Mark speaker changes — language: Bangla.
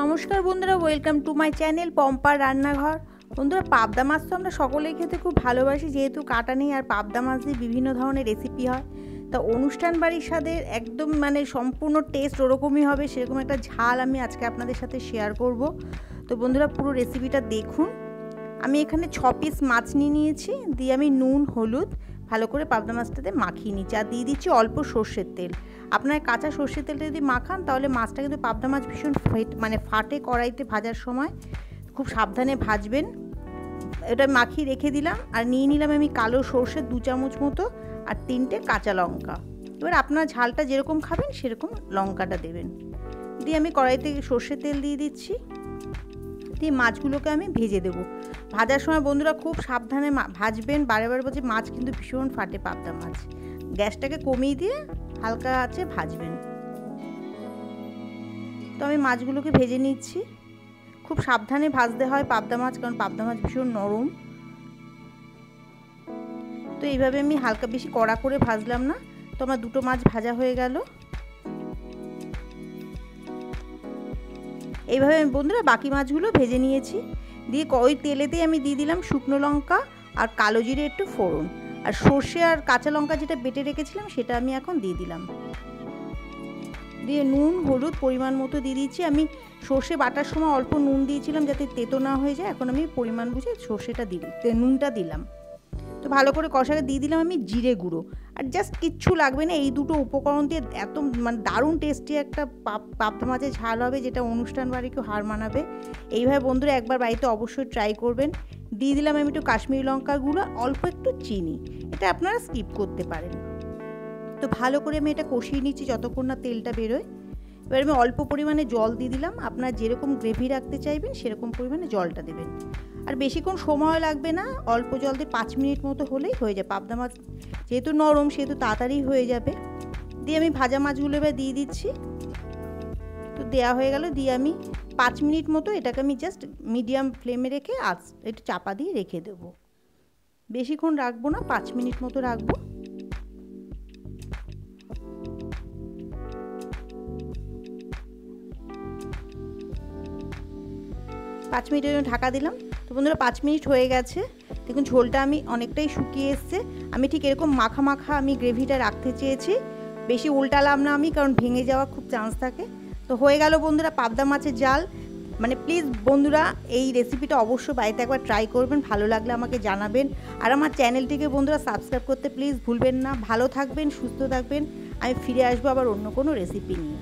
Speaker 1: নমস্কার বন্ধুরা, ওয়েলকাম টু মাই চ্যানেল পম্পার রান্নাঘর। বন্ধুরা, পাবদা মাছ তো আমরা সকলেই খেতে খুব ভালোবাসি, যেহেতু কাটা নেই আর পাবদা মাছ দিয়ে বিভিন্ন ধরনের রেসিপি হয়। তা অনুষ্ঠান বাড়ির সাথে একদম সম্পূর্ণ টেস্ট ওরকমই হবে, সেরকম একটা ঝাল আমি আজকে আপনাদের সাথে শেয়ার করব। তো বন্ধুরা, পুরো রেসিপিটা দেখুন। আমি এখানে 6 পিস মাছ নিয়ে নিয়েছি, দিয়ে আমি নুন হলুদ ভালো করে পাবদা মাছটাতে মাখিয়ে নিচ্ছি, আর দিয়ে দিচ্ছি অল্প সর্ষের তেল। আপনার কাঁচা সর্ষের তেলটা যদি মাখান তাহলে মাছটা কিন্তু পাবদা মাছ ভীষণ ফাটে কড়াইতে ভাজার সময়, খুব সাবধানে ভাজবেন। এটা মাখিয়ে রেখে দিলাম, আর নিয়ে নিলাম আমি কালো সর্ষে 2 চামচ মতো, আর 3টে কাঁচা লঙ্কা। এবার আপনার ঝালটা যেরকম খাবেন সেরকম লঙ্কাটা দেবেন। দিয়ে আমি কড়াইতে সর্ষের তেল দিয়ে দিচ্ছি, দিয়ে মাছগুলোকে আমি ভেজে দেবো। ভাজার সময় বন্ধুরা খুব সাবধানে ভাজবেন, বারে বারে বলছি মাছ কিন্তু ভীষণ ফাটে পাবদা মাছ। গ্যাসটাকে কমিয়ে দিয়ে হালকা আঁচে ভাজবেন। তো আমি মাছগুলোকে ভেজে নিচ্ছি, খুব সাবধানে ভাজতে হয় পাবদা মাছ, কারণ পাবদা মাছ ভীষণ নরম। তো এইভাবে আমি হালকা, বেশি কড়া করে ভাজলাম না। তো আমার 2টো মাছ ভাজা হয়ে গেল। এইভাবে আমি বন্ধুরা বাকি মাছগুলো ভেজে নিয়েছি। দিয়ে ওই তেলেতেই আমি দিয়ে দিলাম শুকনো লঙ্কা আর কালো জিরে একটু ফোড়ন, আর সর্ষে আর কাঁচা লঙ্কা যেটা বেটে রেখেছিলাম সেটা আমি এখন দিয়ে দিলাম। দিয়ে নুন হলুদ পরিমাণ মতো দিয়ে দিচ্ছি। আমি সর্ষে বাটার সময় অল্প নুন দিয়েছিলাম যাতে তেতো না হয়ে যায়, এখন আমি পরিমাণ বুঝে নুনটা দিলাম। তো ভালো করে কষাকে দিয়ে দিলাম আমি জিরে গুঁড়ো, আর জাস্ট কিচ্ছু লাগবে না, এই দুটো উপকরণ দিয়ে এত দারুণ টেস্টি একটা পাবদা মাছের ঝাল হবে, যেটা অনুষ্ঠান বাড়িকেও হার মানাবে। এইভাবে বন্ধুরা একবার বাড়িতে অবশ্যই ট্রাই করবেন। দিয়ে দিলাম আমি একটু কাশ্মীরি লঙ্কার গুঁড়ো, অল্প একটু চিনি, এটা আপনারা স্কিপ করতে পারেন। তো ভালো করে আমি এটা কষিয়ে নিচ্ছি যতক্ষণ না তেলটা বেরোয়। এবার আমি অল্প পরিমাণে জল দিয়ে দিলাম, আপনারা যেরকম গ্রেভি রাখতে চাইবেন সেরকম পরিমাণে জলটা দেবেন। আর বেশিক্ষণ সময় লাগবে না, অল্প জল দিয়ে 5 মিনিট মতো হলেই হয়ে যায়। পাবদা মাছ যেহেতু নরম সেহেতু তাড়াতাড়ি হয়ে যাবে। দিয়ে আমি ভাজা মাছগুলো এবার দিয়ে দিচ্ছি। তো দেওয়া হয়ে গেল, দিয়ে আমি 5 মিনিট মতো এটাকে আমি জাস্ট মিডিয়াম ফ্লেমে রেখে একটু চাপা দিয়ে রেখে দেবো। বেশিক্ষণ রাখবো না, 5 মিনিট মতো রাখবো। 5 মিনিটের জন্য ঢাকা দিলাম। তো বন্ধুরা 5 মিনিট হয়ে গেছে, দেখুন ঝোলটা আমি অনেকটাই শুকিয়ে এসছে। আমি ঠিক এরকম মাখা মাখা আমি গ্রেভিটা রাখতে চেয়েছি, বেশি উল্টালাম না আমি, কারণ ভেঙে যাওয়ার খুব চান্স থাকে। তো হয়ে গেল বন্ধুরা পাবদা মাছের ঝাল। প্লিজ বন্ধুরা এই রেসিপিটা অবশ্যই বাড়িতে একবার ট্রাই করবেন, ভালো লাগলে আমাকে জানাবেন। আর আমার চ্যানেলটিকে বন্ধুরা সাবস্ক্রাইব করতে প্লিজ ভুলবেন না। ভালো থাকবেন, সুস্থ থাকবেন। আমি ফিরে আসবো আবার অন্য কোনো রেসিপি নিয়ে।